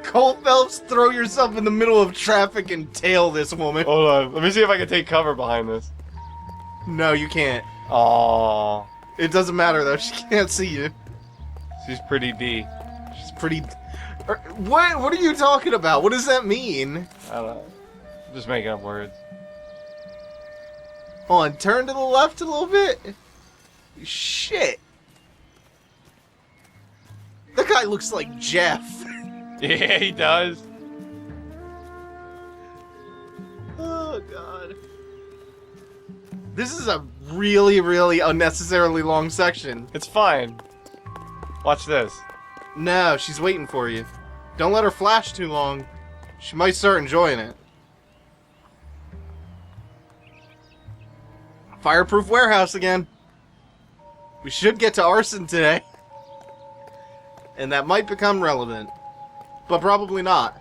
Cole Phelps, throw yourself in the middle of traffic and tail this woman. Hold on, let me see if I can take cover behind this. No, you can't. Aww. It doesn't matter though, she can't see you. She's pretty D. She's pretty... What are you talking about? What does that mean? I don't know. I'm just making up words. Hold on, turn to the left a little bit. Shit. That guy looks like Jeff. Yeah, he does. Oh, God. This is a really, really unnecessarily long section. It's fine. Watch this. No, she's waiting for you. Don't let her flash too long. She might start enjoying it. Fireproof warehouse again. We should get to arson today. And that might become relevant. But probably not.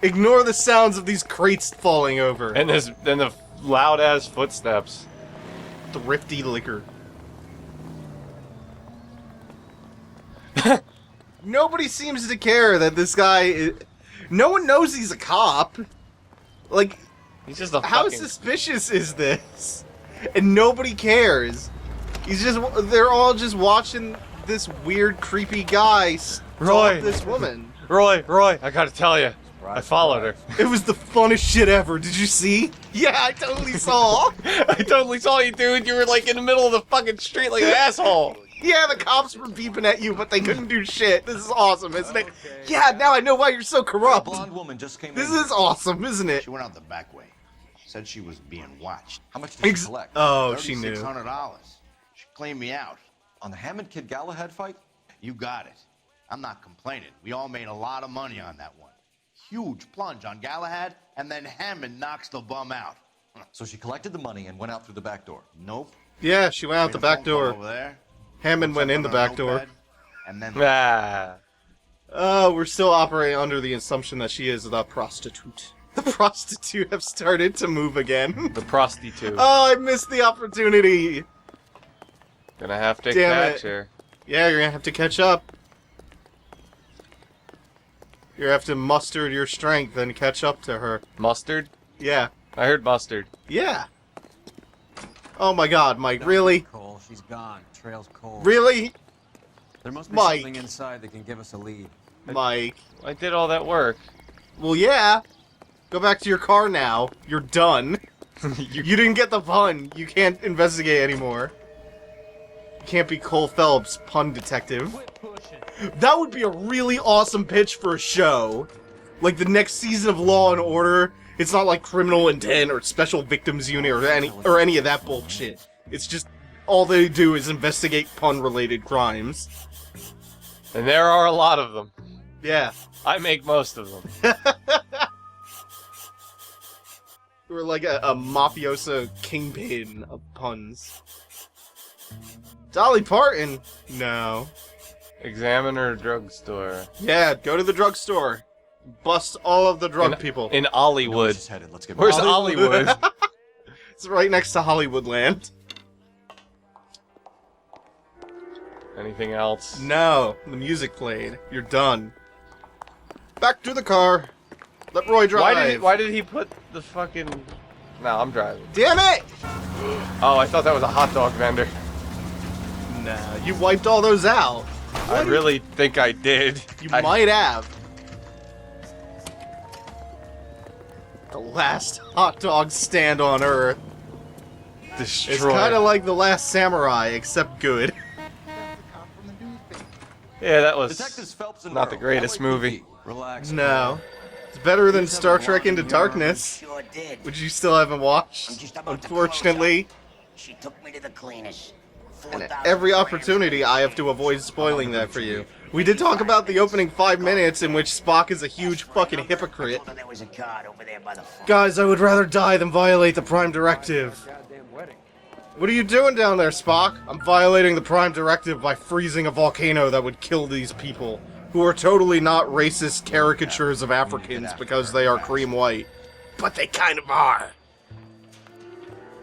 Ignore the sounds of these crates falling over. And the loud ass footsteps. Thrifty liquor. Nobody seems to care that this guy is... No one knows he's a cop. Like, He's just a how fucking... suspicious is this? And nobody cares. They're all just watching this weird, creepy guy Roy. stalk this woman. Roy, I gotta tell you. I followed her. It was the funnest shit ever. Did you see? Yeah, I totally saw. I totally saw you, dude. You were like in the middle of the fucking street like an asshole. Yeah, the cops were beeping at you, but they couldn't do shit. This is awesome, isn't it? Yeah, now I know why you're so A corrupt. blonde woman just came This in. is awesome, isn't it? She went out the back way. Said she was being watched. How much did she collect? Oh, she knew. $3,600. She claimed me out. On the Hammond Kid Galahad fight? You got it. I'm not complaining. We all made a lot of money on that one. Huge plunge on Galahad, and then Hammond knocks the bum out. So she collected the money and went out through the back door. Nope. Yeah, she went out the Made a back phone call door. over there. Hammond went in the Put on a back door. notepad, And then Ah. We're still operating under the assumption that she is the prostitute. The prostitute have started to move again. The prostitute. Oh, I missed the opportunity. Gonna have to Damn catch it. her. Yeah, you're gonna have to catch up. You have to muster your strength and catch up to her. Mustard? Yeah. I heard mustard. Yeah. Oh my god, Mike, really? Cole, she's gone. Trail's cold. Really? There must be Mike. something inside that can give us a lead. Mike. I did all that work. Well, yeah. Go back to your car now. You're done. You didn't get the pun. You can't investigate anymore. You can't be Cole Phelps, pun detective. That would be a really awesome pitch for a show. Like the next season of Law and Order. It's not like Criminal Intent or Special Victims Unit or any of that bullshit. It's just all they do is investigate pun-related crimes. And there are a lot of them. Yeah. I make most of them. We're like a mafioso kingpin of puns. Dolly Parton? No. Examiner drugstore. Yeah, go to the drugstore. Bust all of the drug people. In Hollywood. She's headed. Let's get Where's back. Hollywood? It's right next to Hollywoodland. Anything else? No, the music played. You're done. Back to the car. Let Roy drive. Why did he put the fucking... No, I'm driving. Damn it! Oh, I thought that was a hot dog vendor. Nah, you wiped all those out. I really think I did. You might have. The last hot dog stand on Earth. Destroyed. It's kind of like The Last Samurai, except good. Yeah, that was Detectives Phelps and not the Merrill, greatest LAPD. movie. Relax. No. It's better than Star Trek Into Darkness, Sure did. which you still haven't I'm watched, just about to unfortunately. close up. She took me to the cleanest. And 4,000 every grams. opportunity, I have to avoid spoiling that for you. We did talk about the opening 5 minutes in which Spock is a huge fucking hypocrite. I told her there was a card over there by the phone. Guys, I would rather die than violate the Prime Directive. What are you doing down there, Spock? I'm violating the Prime Directive by freezing a volcano that would kill these people, who are totally not racist caricatures of Africans because they are cream white. But they kind of are.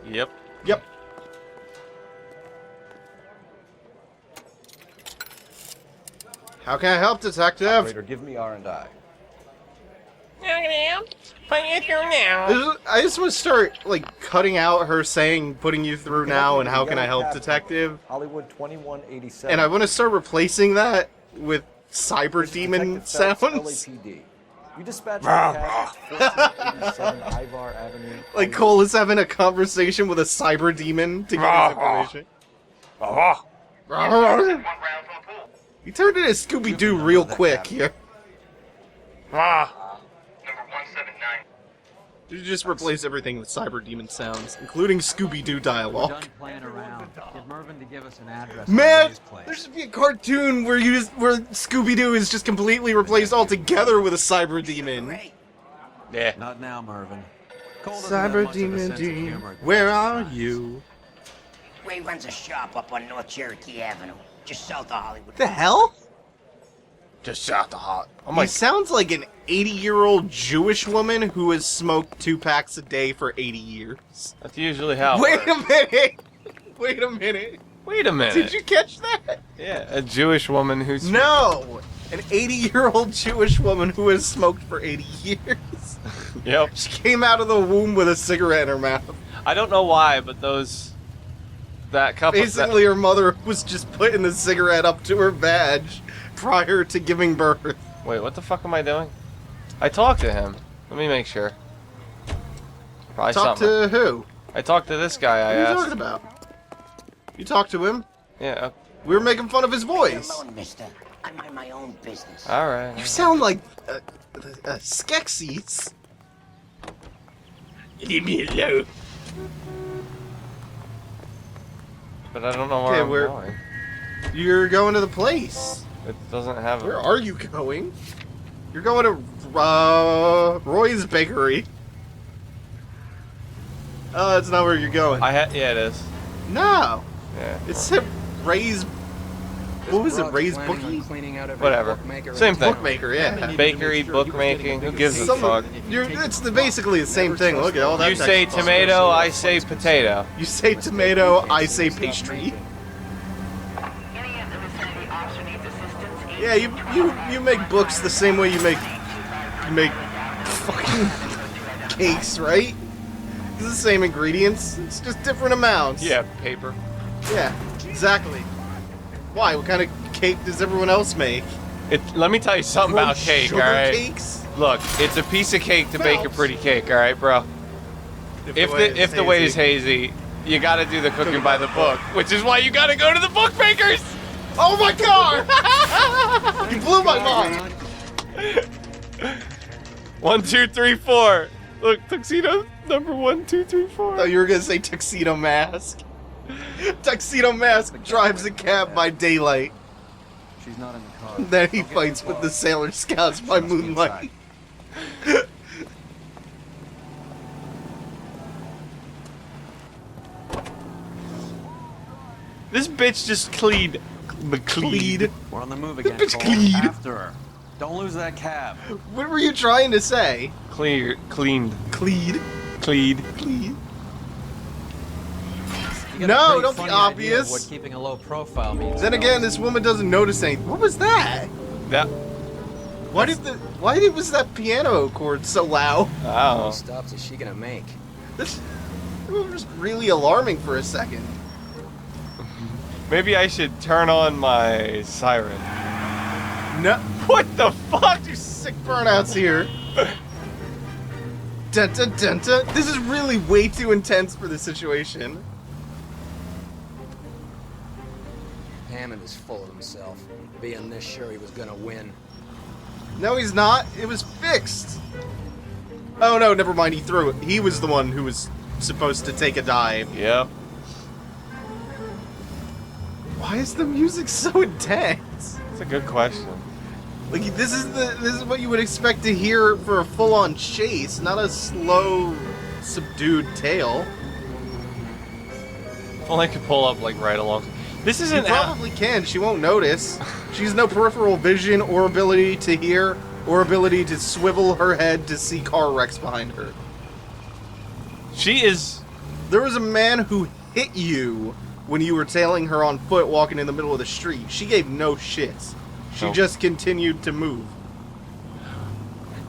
Yep. Yep. How can I help, detective? Operator, give me R&I. I just want to start, like, cutting out her saying, putting you through now, and how can I help, detective? Hollywood 2187. And I want to start replacing that with cyber demon sounds. LAPD. You dispatched the cab at 1487 Ivar Avenue. Like Cole is having a conversation with a cyber demon to get his information. He turned into Scooby-Doo real quick here. You just replace everything with cyber demon sounds, including Scooby-Doo We're dialogue. done playing around. Get Mervin to give us an address. Man, on his place. there should be a cartoon where where Scooby-Doo is just completely replaced altogether with a cyber demon. Ray, Yeah. Not now, Mervin. Cole doesn't have Cyber much of a demon, sense of humor. where are you? Ray runs a shop up on North Cherokee Avenue, just south of Hollywood. What the hell? Just shot the hot. I'm He like, sounds like an 80-year-old Jewish woman who has smoked 2 packs a day for 80 years. that's usually how it Wait a works. minute! Wait a minute! Wait a minute. Did you catch that? Yeah, a Jewish woman who's... No! An 80-year-old Jewish woman who has smoked for 80 years. Yep. She came out of the womb with a cigarette in her mouth. I don't know why, but that couple... Basically, her mother was just putting the cigarette up to her badge prior to giving birth. Wait, what the fuck am I doing? I talked to him. Let me make sure. Probably Talk something. to who? I talked to this guy, I What are you asked. talking about? You talked to him? Yeah, We were making fun of his Leave me voice. alone, mister. I mind my own business. alright. You sound like a Skeksis. Leave me alone. But I don't know where Okay, I'm we're- going. You're going to the place. It doesn't have Where a... are you going? You're going to Roy's Bakery. Oh, that's not where you're going. Yeah, it is. No, Yeah. it said Ray's. What was it? Ray's Bookie? Whatever. Same thing. Bookmaker, yeah. Bakery, bookmaking, who gives a fuck? Basically the same thing. Look at all that. You say text. tomato, I say potato. You say tomato, I say pastry. Yeah, you make books the same way you make fucking cakes, right? It's the same ingredients. It's just different amounts. Yeah, paper. Yeah, exactly. Why? What kind of cake does everyone else make? Let me tell you something about cake, Sugar alright? cakes? Look, it's a piece of cake to bake a pretty cake, alright, bro? If the way is hazy, you gotta do the cooking by the book, which is why you gotta go to the bookmakers! Oh my god! You blew my mind! 1, 2, 3, 4. Look, tuxedo number 1, 2, 3, 4. Oh, you were gonna say Tuxedo Mask. Tuxedo Mask drives a cab by daylight. She's not in the car. Then he fights with the Sailor Scouts by moonlight. This bitch just cleaned. Cleed. We're on the move again. bitch Cole. clean. After her. Don't lose that cab. What were you trying to say? Cleaned. Cleed. Cleed. Cleed. You got a No, pretty don't be funny obvious. idea of what keeping a low profile means. Then again, this woman doesn't notice anything. What was that? That. Why was that piano chord so loud? I don't know. stops is she gonna make? This was really alarming for a second. Maybe I should turn on my siren. No, What the fuck? you sick burnouts here. Dun, dun, dun, dun. This is really way too intense for this situation. Hammond is full of himself, being this sure he was gonna win. No, he's not. It was fixed. Oh no, never mind. He threw it. He was the one who was supposed to take a dive. Yep. Why is the music so intense? That's a good question. Like this is what you would expect to hear for a full-on chase, not a slow, subdued tale. If only I could pull up like right along. This You isn't. probably can. She won't notice. She has no peripheral vision or ability to hear or ability to swivel her head to see car wrecks behind her. She is. There was a man who hit you when you were tailing her on foot walking in the middle of the street. She gave no shits. She Nope. just continued to move.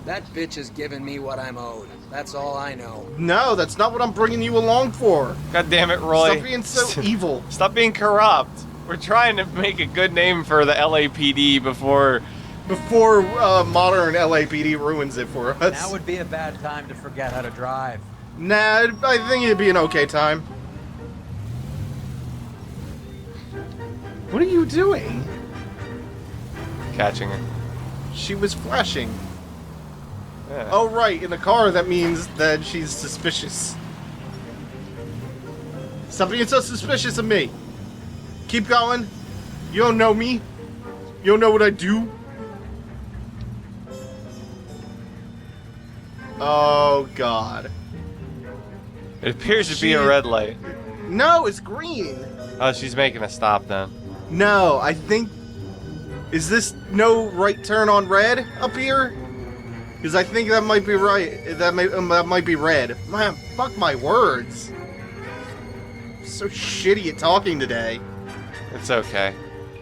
That bitch has given me what I'm owed. That's all I know. No, that's not what I'm bringing you along for. God damn it, Roy. Stop being so evil. Stop being corrupt. We're trying to make a good name for the LAPD before modern LAPD ruins it for us. Now would be a bad time to forget how to drive. Nah, I think it'd be an okay time. What are you doing? catching her. She was flashing. Yeah. Oh, right. In the car, that means that she's suspicious. Stop being so suspicious of me. Keep going. You don't know me. You don't know what I do. Oh, God. It appears to be a red light. No, it's green. Oh, she's making a stop then. No, I think... Is this no right turn on red up here? Because I think that might be right. That might be red. Man, fuck my words. I'm so shitty at talking today. It's okay.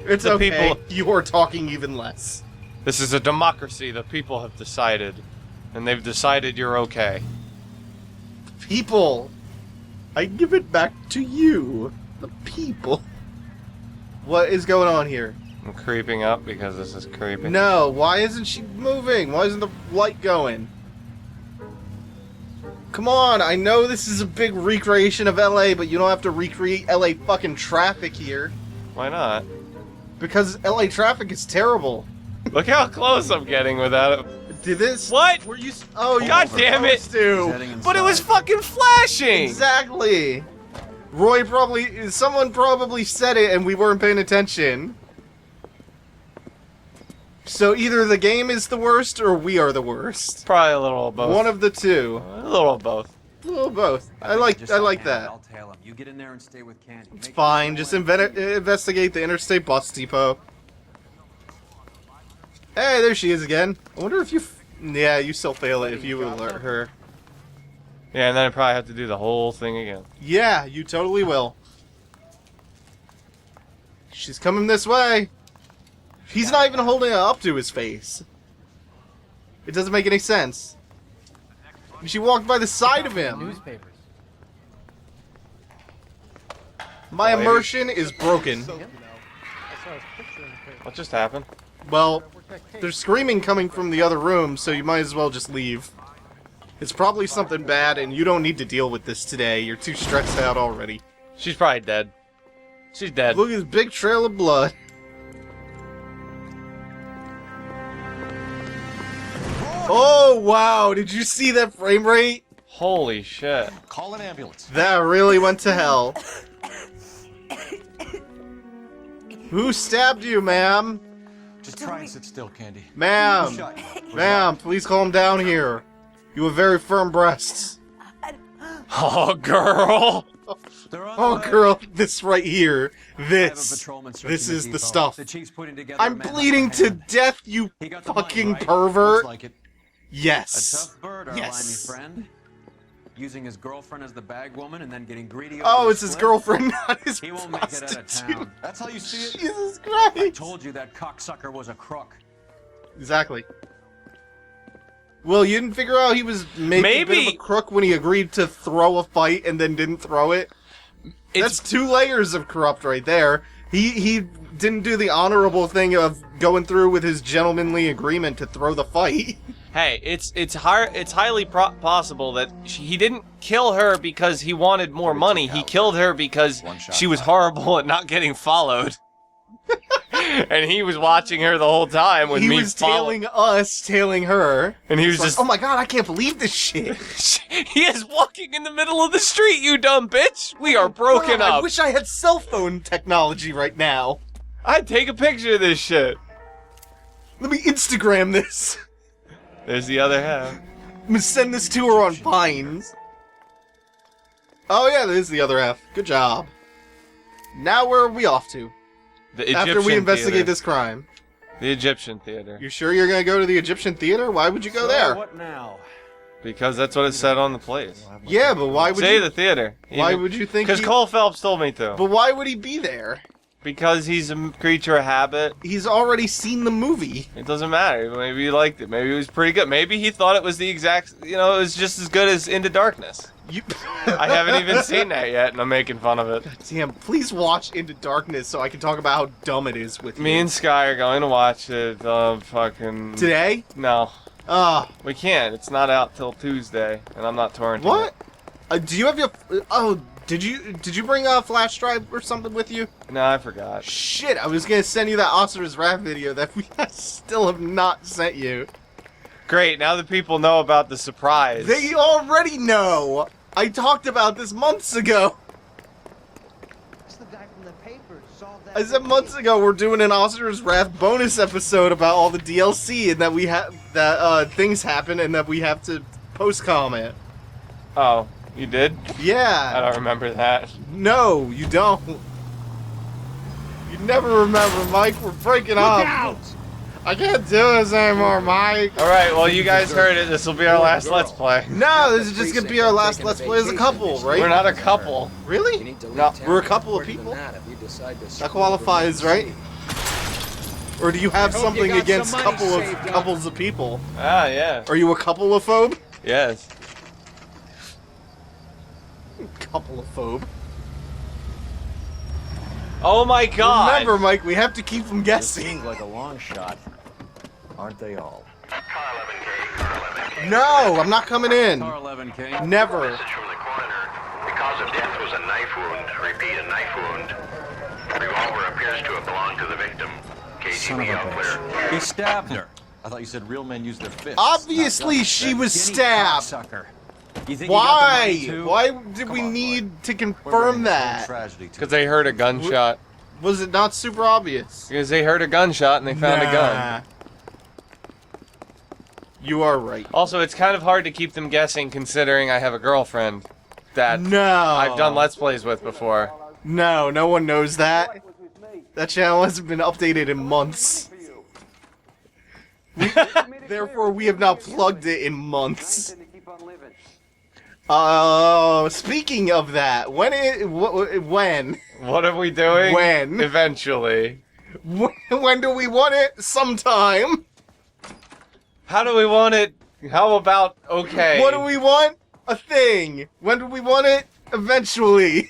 It's The okay. people- You're talking even less. This is a democracy. The people have decided. And they've decided you're okay. People, I give it back to you. The people. What is going on here? I'm creeping up because this is creepy. No, why isn't she moving? Why isn't the light going? Come on, I know this is a big recreation of LA, but you don't have to recreate LA fucking traffic here. Why not? Because LA traffic is terrible. Look how close I'm getting without it. Did this? What? Were you? Oh, you God damn it. to. But it was fucking flashing! Exactly. Roy probably, someone probably said it and we weren't paying attention. So either the game is the worst or we are the worst. Probably a little of both. One of the two. A little of both. A little both. I like that. I'll tail him. You get in there and stay with Candy. It's fine. Just investigate the interstate bus depot. Hey, there she is again. I wonder if you... Yeah, you still fail it if you alert her. Yeah, and then I probably have to do the whole thing again. Yeah, you totally will. She's coming this way. He's not even holding it up to his face. It doesn't make any sense. She walked by the side of him. Newspapers. My immersion is broken. What just happened? Well, there's screaming coming from the other room, so you might as well just leave. It's probably something bad, and you don't need to deal with this today. You're too stressed out already. She's probably dead. She's dead. Look at this big trail of blood. Oh, wow. Did you see that frame rate? Holy shit. Call an ambulance. That really went to hell. Who stabbed you, ma'am? Just try and sit still, Candy. Ma'am. Ma'am, please calm down here. You have very firm breasts. Oh, girl. Oh, girl, this right here. I have a This. patrolman searching This the is the depot. stuff. The chief's putting together I'm a man bleeding like a to hand. death, you He got the money, fucking right? pervert. Looks like it. A Yes. tough bird, our Yes. limey friend. Using his girlfriend as the bag woman and then getting greedy. Oh, over it's the his split. girlfriend, not his He won't make it out of prostitute. town. That's how you see it? Jesus I Christ. told you that cocksucker was a crook. Exactly. Well, you didn't figure out he was maybe a bit of a Maybe- crook when he agreed to throw a fight and then didn't throw it? That's 2 layers of corrupt right there. He didn't do the honorable thing of going through with his gentlemanly agreement to throw the fight. Hey, it's highly possible that he didn't kill her because he wanted more money. He killed her because she was horrible at not getting followed. And he was watching her the whole time when He me was tailing us, tailing her. And he was It's like, just... oh my god, I can't believe this shit. He is walking in the middle of the street, you dumb bitch! We are broken God, I up. wish I had cell phone technology right now. I'd take a picture of this shit. Let me Instagram this. There's the other half. I'm gonna send this to her on Vines. Oh yeah, there's the other half. Good job. Now where are we off to? The Egyptian After we investigate theater. this crime. The Egyptian theater. You sure you're gonna go to the Egyptian theater? Why would you go there? What now? Because that's what it said on the place. Yeah, but why would Say you? the theater. Why would you think Because he- Cole Phelps told me to. But why would he be there? Because he's a creature of habit. He's already seen the movie. It doesn't matter. Maybe he liked it. Maybe it was pretty good. Maybe he thought it was the exact, you know, it was just as good as Into Darkness. You I haven't even seen that yet, and I'm making fun of it. Damn, please watch Into Darkness so I can talk about how dumb it is with Me you. and Sky are going to watch it, fucking... Today? No. Ah. We can't. It's not out till Tuesday, and I'm not torrenting What? it. Do you have your... Oh, did you bring a flash drive or something with you? No, I forgot. Shit, I was gonna send you that Oscar's rap video that we still have not sent you. Great, now the people know about the surprise. They already know! I talked about this months ago! It's the guy from the paper. Solved that I said months ago we're doing an Oscar's Wrath bonus episode about all the DLC and that we have that things happen and that we have to post comment. Oh, you did? I Yeah. don't remember that. No, you don't. You never remember, Mike. We're breaking up. out! I can't do this anymore, Mike. Alright, well, you guys heard it. This will be our last Let's Play. No, this is just gonna be our last Let's Play as a couple, right? We're not a couple. You Really? need to leave No, town we're a couple of quicker than people? that if you decide to That screw qualifies, over the right? Or do you have hope you something got against some money saved up. couples of people? Ah, yeah. Are you a couple-ophobe? Yes. Couple-ophobe. Oh my god! Remember, Mike, we have to keep them guessing. Seems like a long shot. Aren't they all? No, I'm not coming in. Car 11K. Never. Message from the coroner. The cause of death was a knife wound. Repeat, a knife wound. Revolver appears to have belonged to the victim. Son of KGB a all clear. bitch. He stabbed her. I thought you said real men use their fists. Obviously, not guns. she was Skinny stabbed. cocksucker. You think you got the money Why? too? Why did Come we on, need to We're confirm bringing that? tragedy to Because they heard a gunshot. Was it not super obvious? Because they heard a gunshot and they found a gun. Nah. You are right. Also, it's kind of hard to keep them guessing considering I have a girlfriend that No. I've done Let's Plays with before. No, no one knows that. That channel hasn't been updated in months. Therefore, we have not plugged it in months. Speaking of that, when What are we doing? When? Eventually. when do we want it? Sometime. How do we want it? How about okay? What do we want? A thing. When do we want it? Eventually.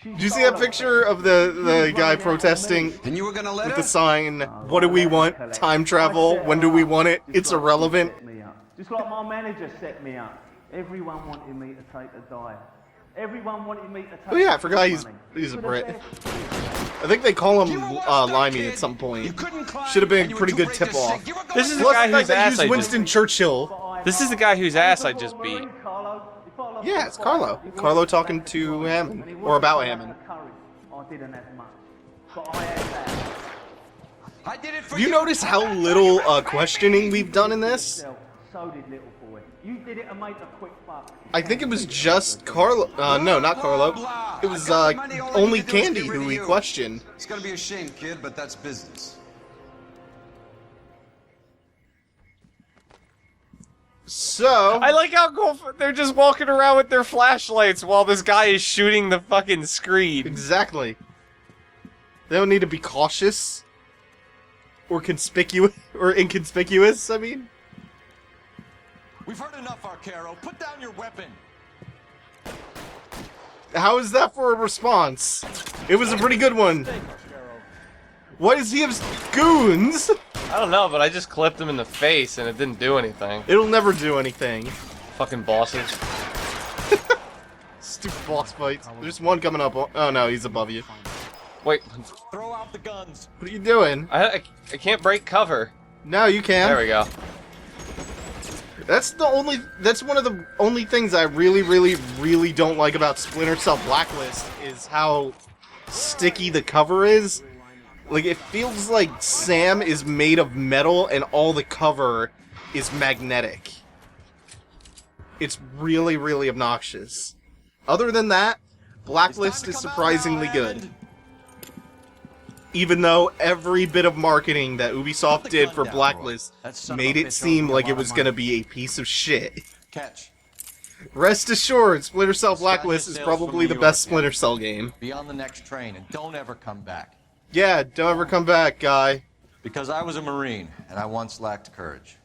Did you see that picture of the guy protesting And you were gonna let with her? the sign, what do we want? Time travel. When do we want it? It's irrelevant. Just like my manager set me up. Everyone wanted me to take a dive. Everyone wanted me to take Oh yeah, I forgot he's a For the Brit. best. I think they call him Limey at some point. Should have been a pretty good tip-off. This is the Plus guy the fact whose that ass used I just. Winston Churchill. This is the guy whose ass I just beat. Yeah, it's Carlo. Carlo talking to Hammond. Or about Hammond. I didn't have much. But I had that. I did it for Do you notice how little questioning we've done in this? So did little boy. You did it to make a quick buck. I think it was just Carlo. No, not Carlo. It was only Candy who we questioned. It's gonna be a shame, kid, but that's business. So I like how cool they're just walking around with their flashlights while this guy is shooting the fucking screen. exactly. They don't need to be cautious or conspicuous or inconspicuous. I mean, We've heard enough, Arcaro. Put down your weapon. how is that for a response? It was a pretty good one. Why does he have goons? I don't know, but I just clipped him in the face and it didn't do anything. It'll never do anything. Fucking bosses. Stupid boss fights. There's one coming up. Oh no, he's above you. Wait, Throw out the guns. What are you doing? I can't break cover. No, you can. There we go. That's one of the only things I really don't like about Splinter Cell Blacklist is how sticky the cover is. Like, it feels like Sam is made of metal and all the cover is magnetic. It's really obnoxious. Other than that, Blacklist is surprisingly good. Even though every bit of marketing that Ubisoft did for Blacklist made it seem like it was gonna be a piece of shit. Catch. Rest assured, Splinter Cell Disguise Blacklist is yourselves from probably New the best York, Splinter Cell game. Be on the next train and don't ever come back. Yeah, don't ever come back, guy. Because I was a Marine and I once lacked courage.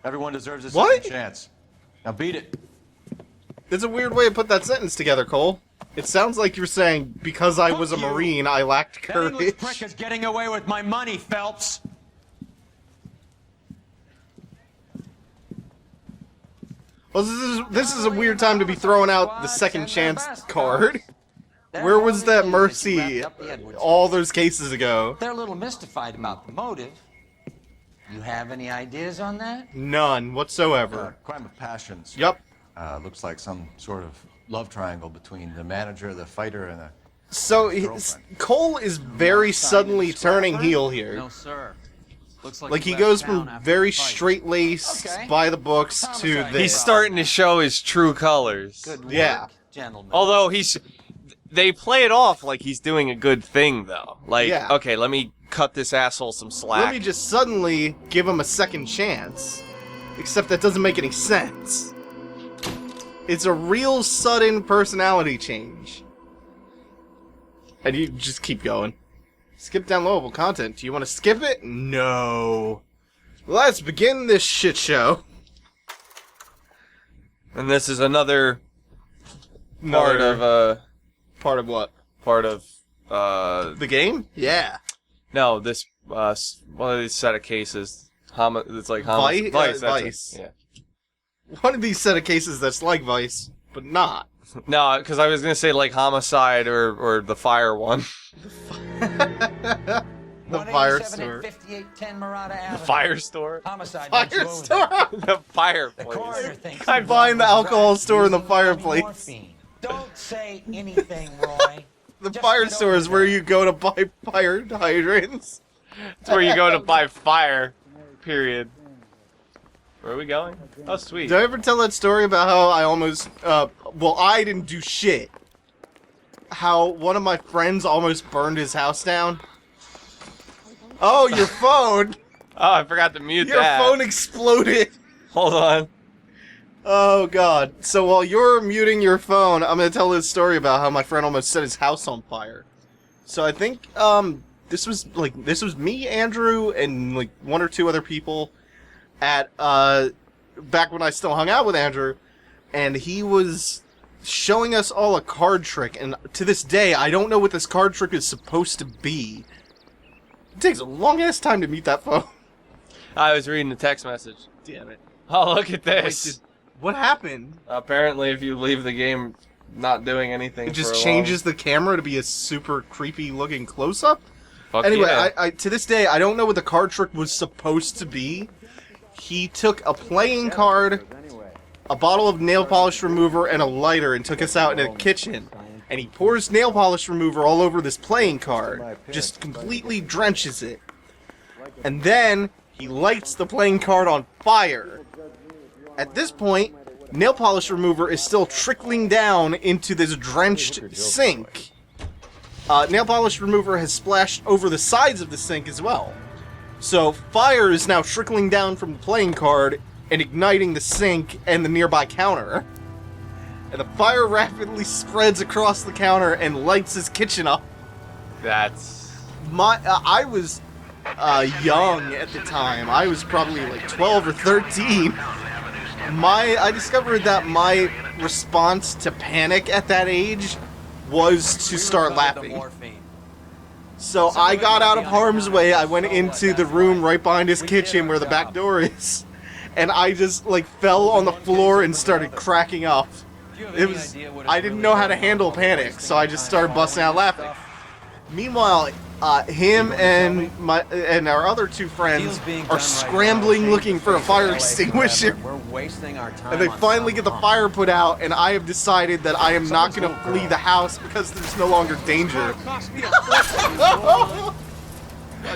Everyone deserves a What? second chance. Now beat it. There's a weird way to put that sentence together, Cole. It sounds like you're saying, because I was a Fuck you. Marine, I lacked That English courage. prick is getting away with my money, Phelps. Well, this is a weird time to be throwing out the second chance card. Where was that mercy all those cases ago? They're a little mystified about the motive. You have any ideas on that? None whatsoever. Crime of passions. Yup. Looks like some sort of love triangle between the manager, the fighter, and the... So, Cole is very suddenly turning heel here. No, sir. Looks Like, he goes from very straight-laced, by the books, to this. He's starting to show his true colors. Good work, Yeah. gentlemen. Although they play it off like he's doing a good thing, though. Like, Yeah. okay, let me cut this asshole some slack. Let me just suddenly give him a second chance. Except that doesn't make any sense. It's a real sudden personality change. And you just keep going. Skip downloadable content. Do you want to skip it? No. Let's begin this shit show. And this is another part of what? part of The game? Yeah. no, this one of these set of cases. It's like Vice? Vice. That's Vice. it. Yeah. One of these set of cases that's like Vice, but not. No, because I was gonna say like Homicide or the Fire one. The fire store. 5810 Murata Avenue. The Fire store. Homicide. Fire wants you over store! The fireplace. there. Coroner thinks I the find the bomb was alcohol right store in the using fireplace. morphine. Don't say anything, Roy. The Just fire get store over is where that. you go to buy fire hydrants. It's where you go to buy fire. Period. Where are we going? Oh, sweet. Did I ever tell that story about how I almost, well, I didn't do shit. How one of my friends almost burned his house down? Oh, your phone! Oh, I forgot to mute Your that. phone exploded! Hold on. Oh god. So while you're muting your phone, I'm gonna tell this story about how my friend almost set his house on fire. So I think, this was me, Andrew, and like one or two other people at, back when I still hung out with Andrew, and he was showing us all a card trick, and to this day, I don't know what this card trick is supposed to be. It takes a long-ass time to mute that phone. I was reading the text message. Damn it. Oh, look at this. What happened? Apparently, if you leave the game not doing anything, It just for a changes the camera to be a super creepy-looking close-up? long... Fuck Anyway, yeah. I to this day, I don't know what the card trick was supposed to be. He took a playing card, a bottle of nail polish remover, and a lighter and took us out in a kitchen. And he pours nail polish remover all over this playing card. Just completely drenches it. And then, he lights the playing card on fire. At this point, nail polish remover is still trickling down into this drenched sink. Nail polish remover has splashed over the sides of the sink as well. So, fire is now trickling down from the playing card and igniting the sink and the nearby counter. And the fire rapidly spreads across the counter and lights his kitchen up. That's... I was young at the time. I was probably like 12 or 13. I discovered that my response to panic at that age was to start laughing. So I got out of harm's way, I went into the room right behind his kitchen where the back door is, and I just like fell on the floor and started cracking up. I didn't know how to handle panic, so I just started busting out laughing. Meanwhile, him and our other two friends are scrambling looking for a fire extinguisher. We're wasting our time. And they finally get the fire put out, and I have decided that I am not going to flee the house because there's no longer danger. God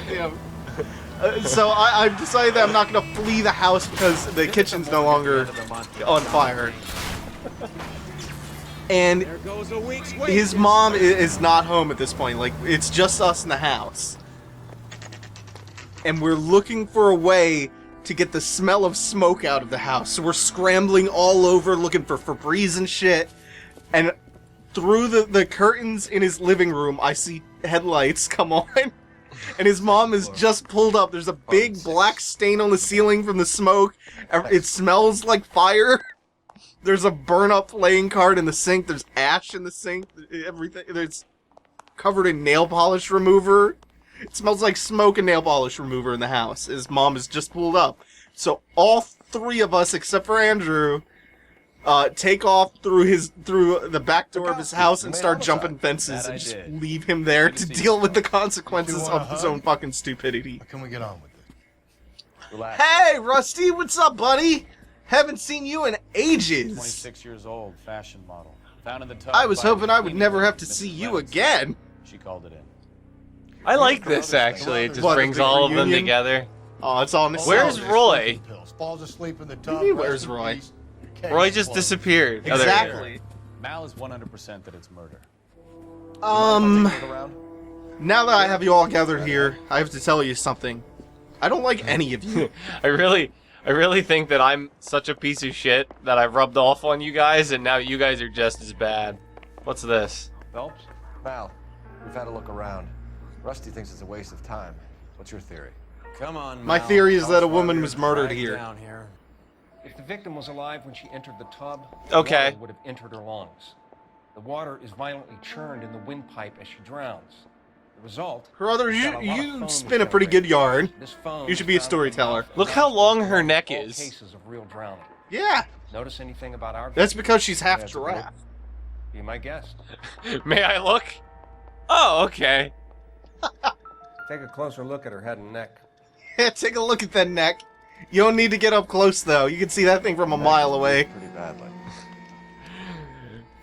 damn. So I've decided that I'm not going to flee the house because the kitchen's no longer on fire. And his mom is not home at this point. Like, it's just us in the house. And we're looking for a way to get the smell of smoke out of the house. So we're scrambling all over looking for Febreze and shit. And through the curtains in his living room, I see headlights come on. And his mom is just pulled up. There's a big black stain on the ceiling from the smoke. It smells like fire. There's a burn-up playing card in the sink. There's ash in the sink. Everything. There's covered in nail polish remover. It smells like smoke and nail polish remover in the house. His mom is just pulled up. So all three of us, except for Andrew, take off through the back door of his house and start jumping fences and just leave him there to deal with the consequences of his own fucking stupidity. How can we get on with it? Relax. Hey, Rusty, what's up, buddy? Haven't seen you in ages. 26 years old, fashion model. Found in the tub. I was hoping I would never have to see you again. She called it in. I like this, actually. It just What, a brings big all of them reunion? together. Oh, it's all Where's nostalgia. Roy? Falls asleep in the What tub. do you mean, where's Roy? Roy just disappeared. Oh, there he is. Exactly. Mal is 100% that it's murder. Now that I have you all gathered here, I have to tell you something. I don't like any of you. I really think that I'm such a piece of shit that I've rubbed off on you guys, and now you guys are just as bad. What's this? Phelps? Mal, we've had a look around. Rusty thinks it's a waste of time. What's your theory? Come on, My Mal. theory is Tell that us a why woman we was were murdered dragged here. down here. If the victim was alive when she entered the tub, Okay. water would have entered her lungs. The water is violently churned in the windpipe as she drowns. The result... Brother, is that a lot of you foam spin a is pretty good generated. yarn. This foam You should is be a found in the storyteller. mouth Look how long her of neck all is. cases of real drowning. Yeah, Notice anything about our... that's because she's half Yeah, it's a giraffe. Be my guest. May I look? Oh, okay. Take a closer look at her head and neck. Yeah, take a look at that neck. You don't need to get up close, though. You can see that thing from a mile away. Pretty badly.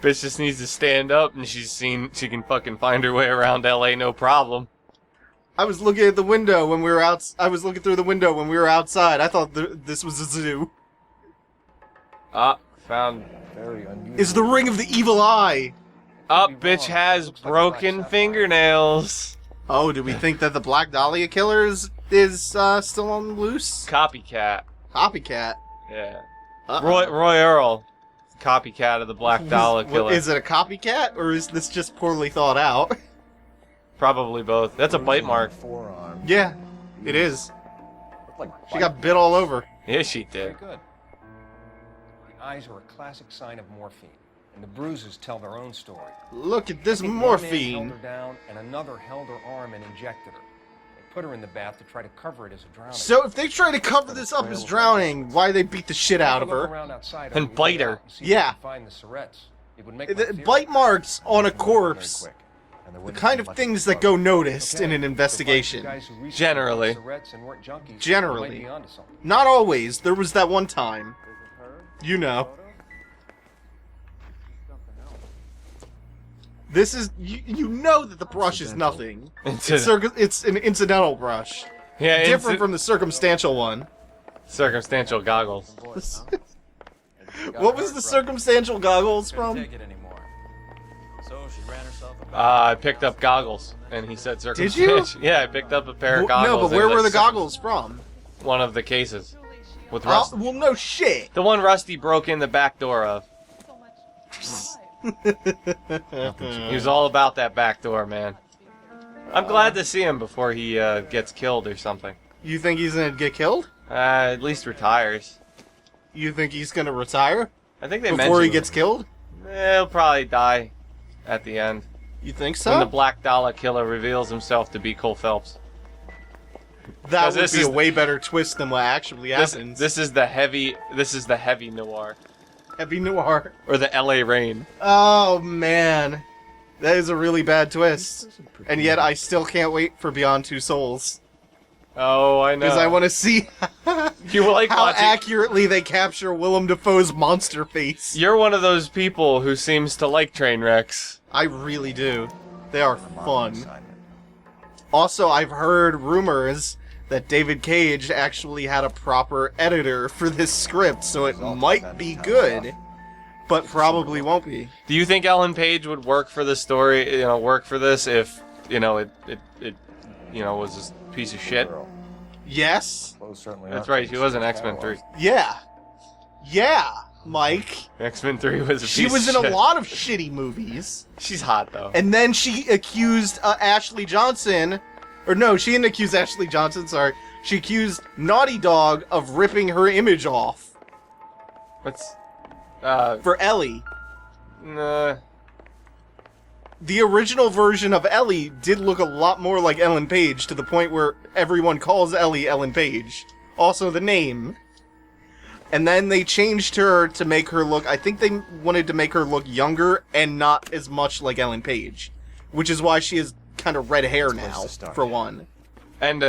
Bitch just needs to stand up, and she can fucking find her way around LA, no problem. I was looking at the window when we were out. I was looking through the window when we were outside. I thought this was a zoo. Ah, found. Very unusual. It's the ring of the evil eye. Bitch has broken fingernails. Oh, do we think that the Black Dahlia killer is still on the loose? Copycat. Copycat. Yeah. Uh-oh. Roy Earl. Copycat of the Black Dahlia killer. Is it a copycat, or is this just poorly thought out? Probably both. That's a bite mark. Forearm. Yeah, it is. Looked like She got bit all over. Yeah, she Very did. good. The eyes are a classic sign of morphine, and the bruises tell their own story. Look at this I think one man held morphine. her down, and another held her arm and injected her. They put her in the bath to try to cover it as a drowning. So if they try to cover this up as drowning, why they beat the shit out of Look her? around outside And on your bite way her. out and see if Yeah. you can find the syrettes. It would make my The theory bite marks on a very corpse, quick. And there the wouldn't kind be of much things blood. that go noticed Okay, in an so investigation. guys who recently Generally. took Syrettes and weren't junkies, Generally. they might be onto something. Not always. There was that one time. You know. This is you know that the brush is nothing. It's an incidental brush, Yeah, different from the circumstantial one. circumstantial goggles. What was the circumstantial goggles from? Take it anymore. So she ran herself a I picked up goggles, and he said Did you? circumstantial. Yeah, I picked up a pair of goggles. No, but and where it was were the like goggles from? One of the cases. With Rusty. Well, no shit. The one Rusty broke in the back door of. He was all about that back door, man. I'm glad to see him before he gets killed or something. You think he's gonna get killed? At least retires. You think he's gonna retire I think they before mentioned he gets killed? He'll probably die at the end. You think When the so? Black Dahlia killer reveals himself to be Cole Phelps. That 'Cause would this be is a way better twist than what actually happens. This is the heavy noir. Heavy noir. Or the LA Rain. Oh man, that is a really bad twist. And yet I still can't wait for Beyond Two Souls Oh, I know. because I want to see You like how watching. accurately they capture Willem Dafoe's monster face. You're one of those people who seems to like train wrecks. I really do. They are fun. Assignment. Also, I've heard rumors that David Cage actually had a proper editor for this script, so it might be good, but probably won't be. Do you think Ellen Page would work for the story? Work for this if it was a piece of shit. Yes. Those certainly That's aren't right, she was in X-Men 3. Yeah. Yeah, Mike. X-Men 3 was a She piece was of in a shit. lot of shitty movies. She's hot, though. And then she accused Ashley Johnson, or no, she didn't accuse Ashley Johnson, sorry. She accused Naughty Dog of ripping her image off. What's... For Ellie. Nah. The original version of Ellie did look a lot more like Ellen Page, to the point where everyone calls Ellie Ellen Page. Also the name. And then they changed her to make her look... I think they wanted to make her look younger and not as much like Ellen Page. Which is why she has kind of red hair now, for one. And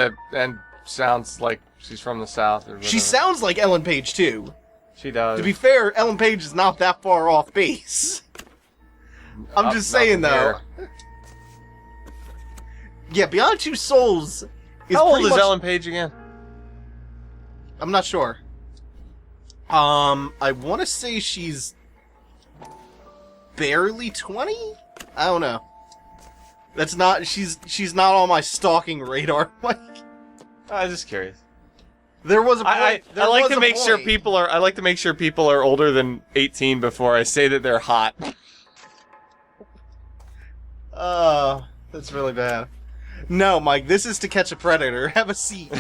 sounds like she's from the South. Or She whatever. sounds like Ellen Page, too. She does. To be fair, Ellen Page is not that far off base. I'm just saying, though. Yeah, Beyond Two Souls is How old pretty is much... Ellen Page again? I'm not sure. I want to say she's barely 20? I don't know. That's not... She's not on my stalking radar. Like, I was just curious. there was a point... I like to make sure people are... I like to make sure people are older than 18 before I say that they're hot. That's really bad. No, Mike, this is To Catch a Predator. Have a seat.